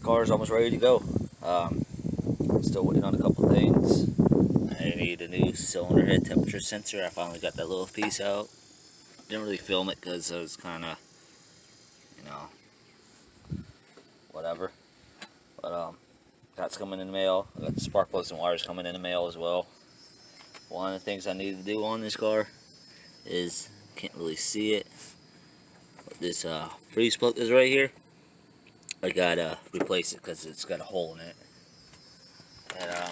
car is almost ready to go. Still waiting on a couple things. I need a new cylinder head temperature sensor. I finally got that little piece out. Didn't really film it because I was kind of, whatever. But that's coming in the mail. I got the spark plugs and wires coming in the mail as well. One of the things I need to do on this car is, can't really see it, but this freeze plug is right here. I gotta replace it because it's got a hole in it. And I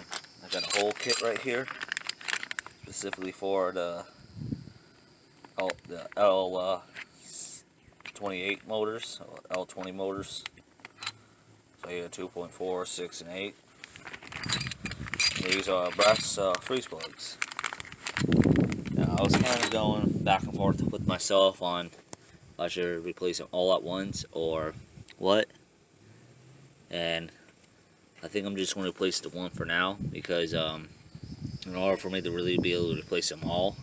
got a whole kit right here, specifically for the L28 motors, L20 motors. So you got 2.4, 6, and 8. And these are brass freeze plugs. Now I was kind of going back and forth with myself on if I should replace them all at once or what. And I think I'm just going to replace the one for now because in order for me to really be able to replace them all,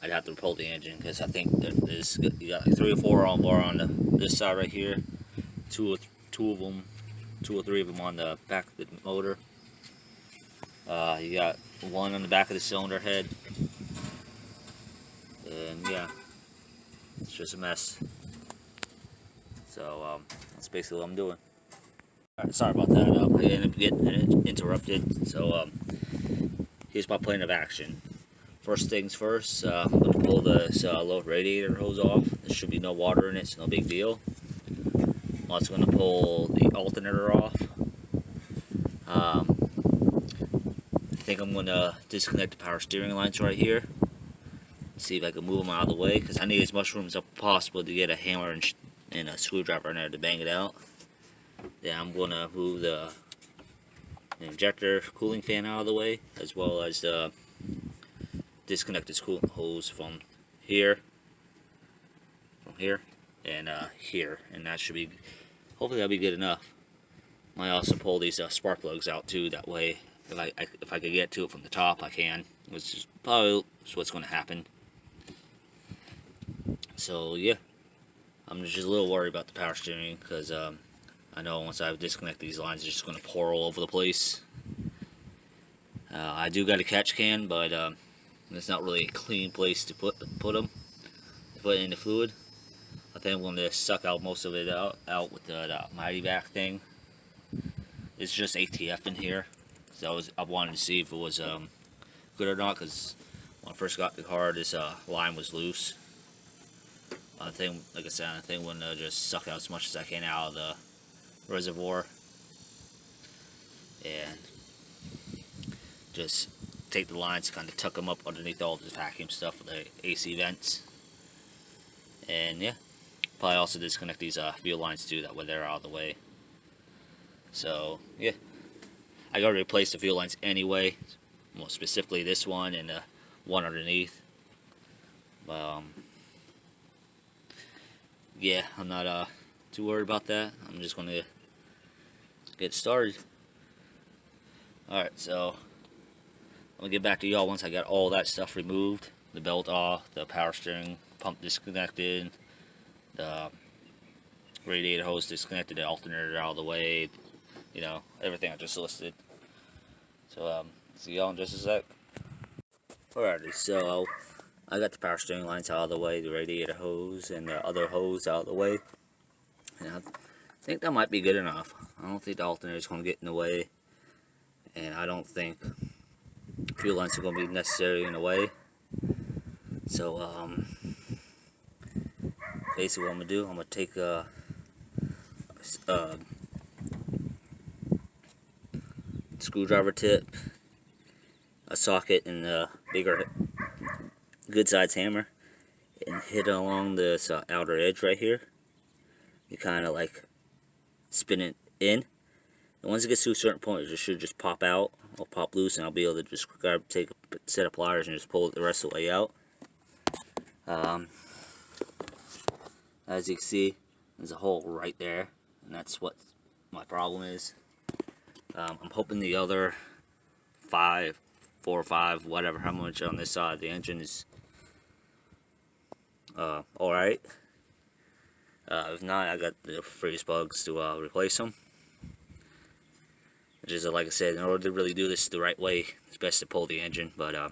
I'd have to repull the engine because I think there's you got like 3 or 4 on bar on this side right here, two or three of them on the back of the motor. You got one on the back of the cylinder head, and yeah, it's just a mess. So that's basically what I'm doing. Alright, sorry about that. I ended up getting interrupted. So here's my plan of action. First things first, I'm going to pull this low radiator hose off. There should be no water in it, so no big deal. I'm also going to pull the alternator off. I think I'm going to disconnect the power steering lines right here. See if I can move them out of the way, because I need as much room as possible to get a hammer and a screwdriver in there to bang it out. Then I'm going to move the injector cooling fan out of the way, as well as disconnect this coolant hose from here, and here, and that should be, hopefully that'll be good enough. Might also pull these spark plugs out too. That way, if I could get to it from the top, I can. Which is probably what's going to happen. So yeah, I'm just a little worried about the power steering because I know once I disconnect these lines, it's just going to pour all over the place. I do got a catch can, but it's not really a clean place to put them. Put it in the fluid. I think I'm going to suck out most of it out with the Mighty Vac thing. It's just ATF in here, so I wanted to see if it was good or not, because when I first got the car, this line was loose. I think, like I said, I think I'm going to just suck out as much as I can out of the reservoir and just take the lines, kind of tuck them up underneath all this vacuum stuff with the AC vents. And yeah, probably also disconnect these fuel lines too, that way they're out of the way. So yeah, I gotta replace the fuel lines anyway, more specifically this one and the one underneath. Yeah, I'm not too worried about that. I'm just gonna get started. Alright, so I'm gonna get back to y'all once I got all that stuff removed. The belt off, the power steering pump disconnected, the radiator hose disconnected, the alternator out of the way, everything I just listed. So see y'all in just a sec. Alrighty, so I got the power steering lines out of the way, the radiator hose and the other hose out of the way. And I think that might be good enough. I don't think the alternator is going to get in the way, and I don't think fuel lines are going to be necessary in the way. So basically what I'm going to do, I'm going to take a screwdriver tip, a socket, and a bigger good size hammer, and hit it along this outer edge right here. You kind of like spin it in, and once it gets to a certain point, it should just pop out or pop loose, and I'll be able to just take a set of pliers and just pull it the rest of the way out. As you can see, there's a hole right there, and that's what my problem is. I'm hoping the other 4 or 5, whatever, how much on this side of the engine is alright. If not, I got the freeze plugs to replace them. which is, like I said, in order to really do this the right way, it's best to pull the engine. But I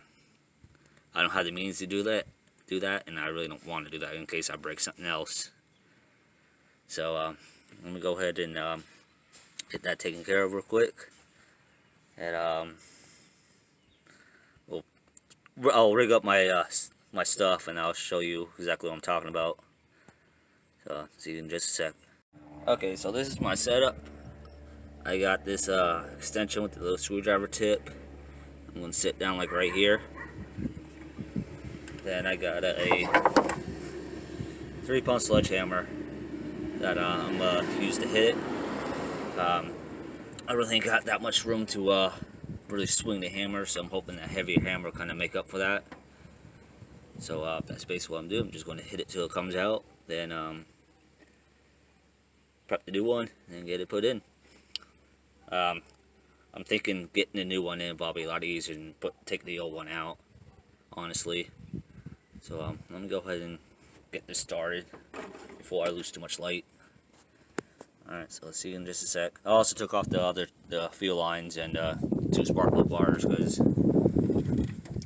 don't have the means to do that, and I really don't want to do that in case I break something else. So let me go ahead and get that taken care of real quick, and I'll rig up my my stuff, and I'll show you exactly what I'm talking about. So see you in just a sec. Okay, so this is my setup. I got this extension with the little screwdriver tip. I'm going to sit down like right here. Then I got a 3-pound sledgehammer that I'm going to use to hit it. I really ain't got that much room to really swing the hammer, so I'm hoping that heavier hammer will kind of make up for that. So that's basically what I'm doing. I'm just going to hit it till it comes out, then prep the new one and get it put in. I'm thinking getting the new one in probably a lot easier than taking the old one out, honestly. So let me go ahead and get this started before I lose too much light. Alright, so let's see you in just a sec. I also took off the fuel lines and 2 spark plug wires because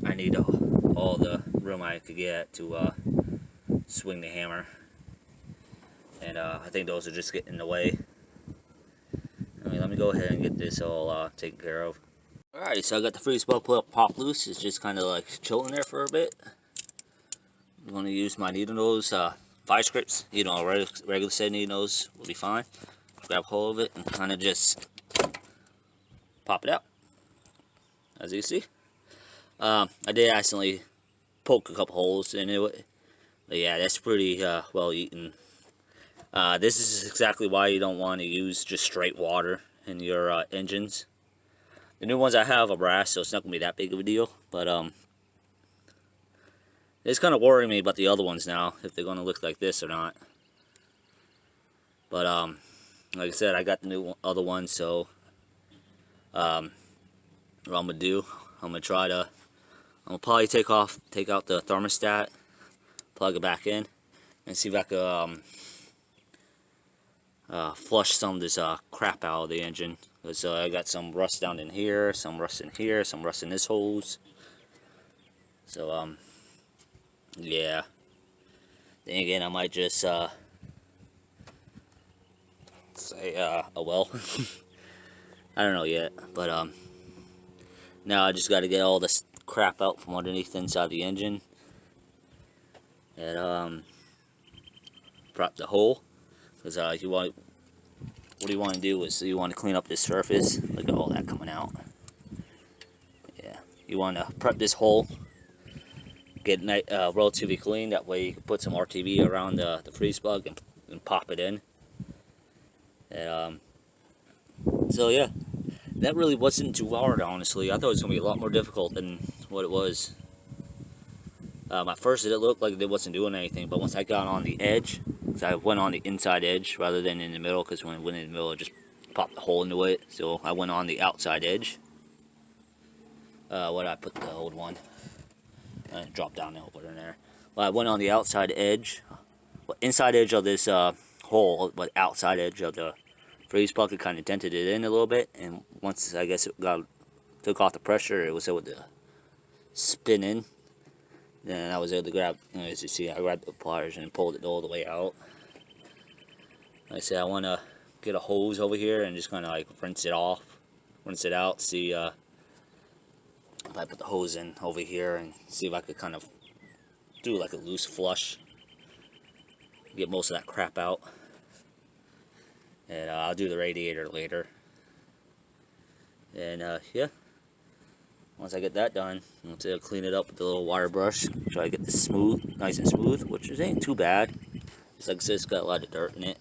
I need all the room I could get to swing the hammer. And I think those are just getting in the way. Let me go ahead and get this all taken care of. Alright, so I got the free spark plug pop loose. It's just kind of like chilling there for a bit. I'm going to use my needle nose 5 scripts. You know, regular set needle nose will be fine. Grab hold of it and kind of just pop it out, as you see. I did accidentally poke a couple holes into it, but yeah, that's pretty well eaten. This is exactly why you don't want to use just straight water in your engines. The new ones I have are brass, so it's not going to be that big of a deal, but it's kind of worrying me about the other ones now, if they're going to look like this or not. But like I said, I got the other one, so what I'm going to do, I'm going to probably take out the thermostat, plug it back in, and see if I can flush some of this crap out of the engine. Because I got some rust down in here, some rust in here, some rust in this hose. So yeah. Then again, I might just say oh well. I don't know yet, but now I just got to get all this crap out from underneath inside the engine, and prop the hole, because what you want to do is you want to clean up this surface. Look at all that coming out. Yeah, you want to prep this hole, get it relatively clean. That way you can put some RTV around the freeze plug and pop it in. And so yeah, that really wasn't too hard, honestly. I thought it was going to be a lot more difficult than what it was. At first it looked like it wasn't doing anything, but once I got on the edge, because I went on the inside edge rather than in the middle, because when I went in the middle it just popped a hole into it, so I went on the outside edge. What did I put the old one? Drop down over there. Well, I went on the outside edge, inside edge of this hole, but outside edge of the freeze plug. It kind of dented it in a little bit, and once I guess it took off the pressure, it was able to spin in. Then I was able to grab, as you see, I grabbed the pliers and pulled it all the way out. Like I said, I want to get a hose over here and just kind of like rinse it out, see if I put the hose in over here and see if I could kind of do like a loose flush, get most of that crap out. And I'll do the radiator later. And yeah, once I get that done, I'll clean it up with a little wire brush. Try to get this smooth, nice and smooth, which ain't too bad. Just like I said, it's got a lot of dirt in it.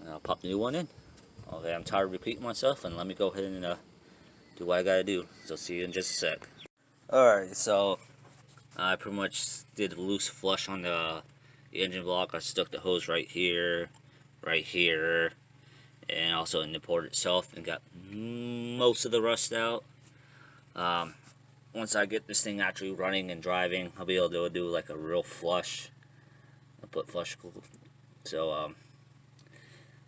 And I'll pop the new one in. Okay, I'm tired of repeating myself, and let me go ahead and do what I gotta do. So see you in just a sec. Alright, so I pretty much did a loose flush on the engine block. I stuck the hose right here, and also in the port itself, and got most of the rust out. Once I get this thing actually running and driving, I'll be able to do like a real flush. I'll put flush, so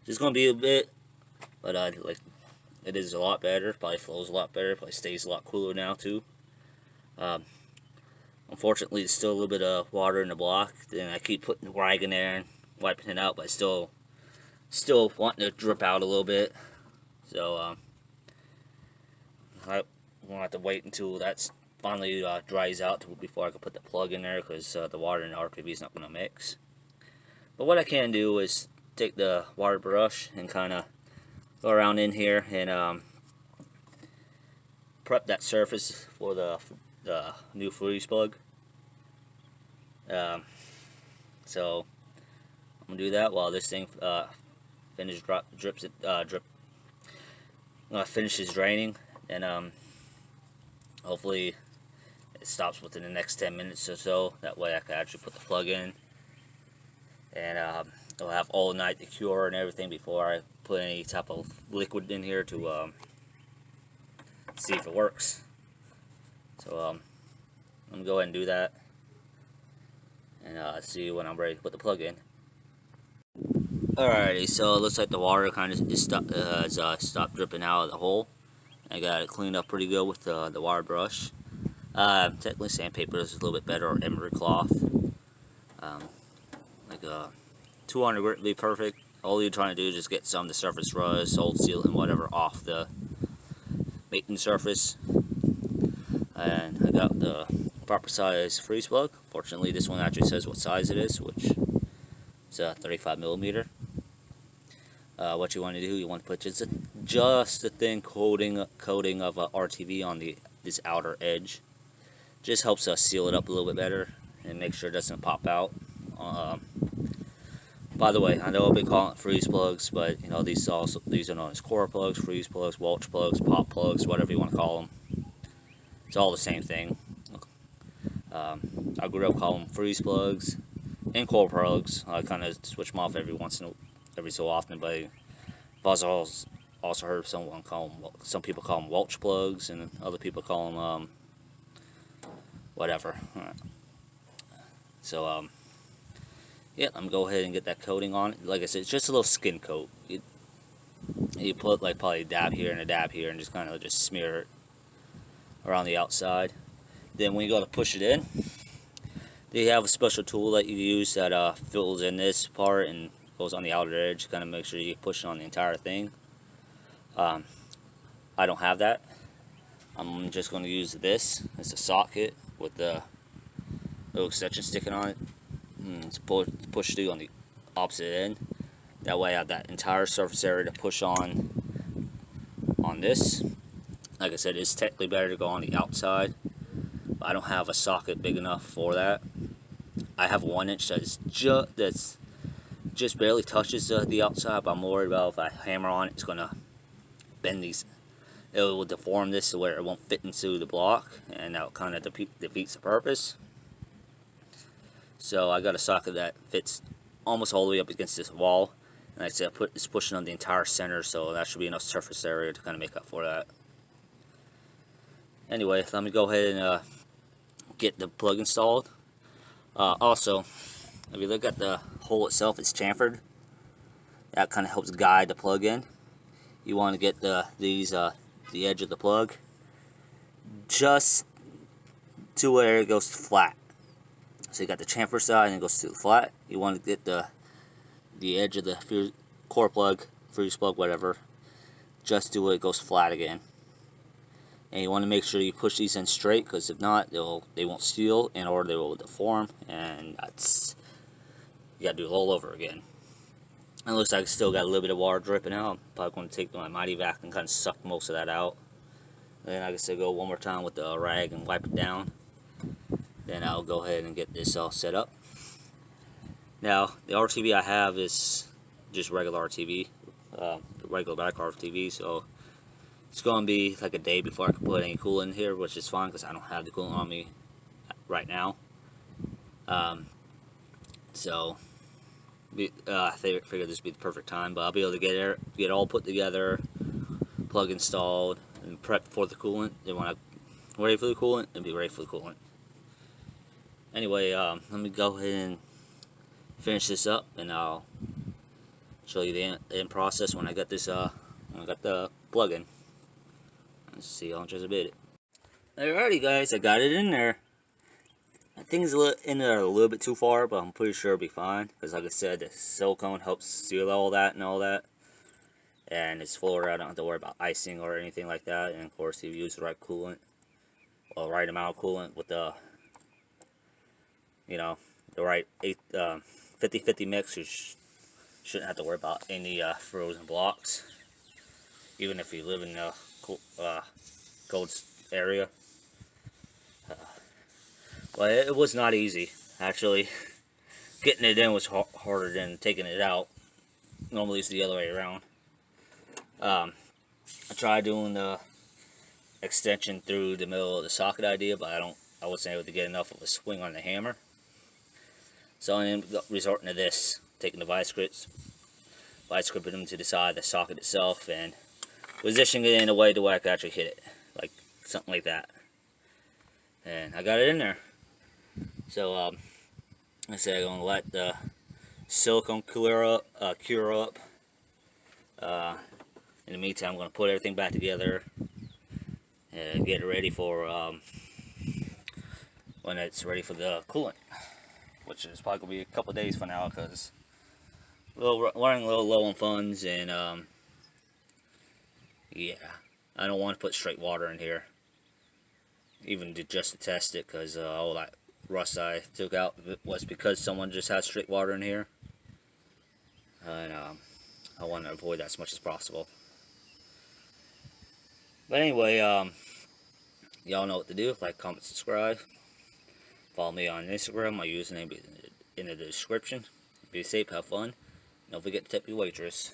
just gonna be a bit, but like it is a lot better. Probably flows a lot better. Probably stays a lot cooler now too. Um, Unfortunately, there's still a little bit of water in the block. Then I keep putting the rag in there and wiping it out, but still wanting to drip out a little bit. So I won't have to wait until that's finally dries out before I can put the plug in there, because the water in the RTV is not going to mix. But what I can do is take the water brush and kind of go around in here and prep that surface for the new freeze plug. So I'm gonna do that while this thing finishes draining, and hopefully it stops within the next 10 minutes or so. That way I can actually put the plug in, and I'll have all night to cure and everything before I put any type of liquid in here to see if it works. So I'm gonna go ahead and do that, and see when I'm ready to put the plug in. Alrighty, so it looks like the water kind of has stopped dripping out of the hole. I got it cleaned up pretty good with the wire brush. Technically sandpaper is a little bit better, or emery cloth. Like 200 grit would be perfect. All you're trying to do is just get some of the surface rust, old sealant, and whatever off the mating surface. And I got the proper size freeze plug. Fortunately, this one actually says what size it is, which is a 35 millimeter. What you want to do, you want to put just a thin coating of RTV on this outer edge. Just helps us seal it up a little bit better and make sure it doesn't pop out. By the way, I know I've been calling it freeze plugs, but you know, these are known as core plugs, freeze plugs, Welch plugs, pop plugs, whatever you want to call them. It's all the same thing. I grew up calling them freeze plugs and core plugs. I kind of switch them off every so often, but I've also heard some people call them Welch plugs, and other people call them whatever. So yeah, I'm gonna go ahead and get that coating on it. Like I said, it's just a little skin coat. You put like probably a dab here and a dab here, and just kind of just smear it around the outside. Then when you go to push it in, they have a special tool that you use that fills in this part and goes on the outer edge. Kind of make sure you push it on the entire thing. I don't have that. I'm just going to use this. It's a socket with the little extension sticking on it. It's push through on the opposite end. That way I have that entire surface area to push on this. Like I said, it's technically better to go on the outside, but I don't have a socket big enough for that. I have 1 inch that's just barely touches the outside, but I'm worried about if I hammer on it, it's gonna bend these. It will deform this to where it won't fit into the block, and that kind of defeats the purpose. So I got a socket that fits almost all the way up against this wall, and like I said, it's pushing on the entire center, so that should be enough surface area to kind of make up for that. Anyway, let me go ahead and get the plug installed. Also, if you look at the hole itself, it's chamfered. That kind of helps guide the plug in. You want to get the edge of the plug just to where it goes flat. So you got the chamfer side and it goes to the flat. You want to get the edge of the core plug, freeze plug, whatever, just to where it goes flat again. And you want to make sure you push these in straight, because if not, they won't seal, or they will deform, and you got to do it all over again. And it looks like it's still got a little bit of water dripping out. I'm probably going to take my Mighty Vac and kind of suck most of that out. Then like I said, go one more time with the rag and wipe it down. Then I'll go ahead and get this all set up. Now, the RTV I have is just regular RTV, regular back RTV, so it's going to be like a day before I can put any coolant in here, which is fine because I don't have the coolant on me right now. So I figured this would be the perfect time, but I'll be able to get it all put together, plug installed, and prep for the coolant. Then when I'm ready for the coolant, it'll be ready for the coolant. Anyway, let me go ahead and finish this up, and I'll show you the end process when I got this when I got the plug in. Let's see how much I bit it. Alrighty guys, I got it in there. I think it's in there a little bit too far, but I'm pretty sure it'll be fine. Because like I said, the silicone helps seal all that and all that. And it's fuller, I don't have to worry about icing or anything like that. And of course, if you use the right coolant, or right amount of coolant with the, you know, the right 50-50 mix, you shouldn't have to worry about any frozen blocks. Even if you live in a cold area. But it was not easy, actually. Getting it in was harder than taking it out. Normally it's the other way around. I tried doing the extension through the middle of the socket idea, but I wasn't able to get enough of a swing on the hammer. So I ended up resorting to this, taking the vice grips, gripping them to the side of the socket itself, and positioning it in a way to where I could actually hit it, like something like that. And I got it in there. So I said I'm gonna let the silicone cure up. In the meantime, I'm gonna put everything back together and get it ready for when it's ready for the coolant, which is probably gonna be a couple days from now because running a little low on funds, and yeah, I don't want to put straight water in here, even just to test it, because all that rust I took out was because someone just had straight water in here, and I want to avoid that as much as possible. But anyway, y'all know what to do. Like, comment, subscribe. Follow me on Instagram. My username is in the description. Be safe, have fun. Don't forget to tip your waitress.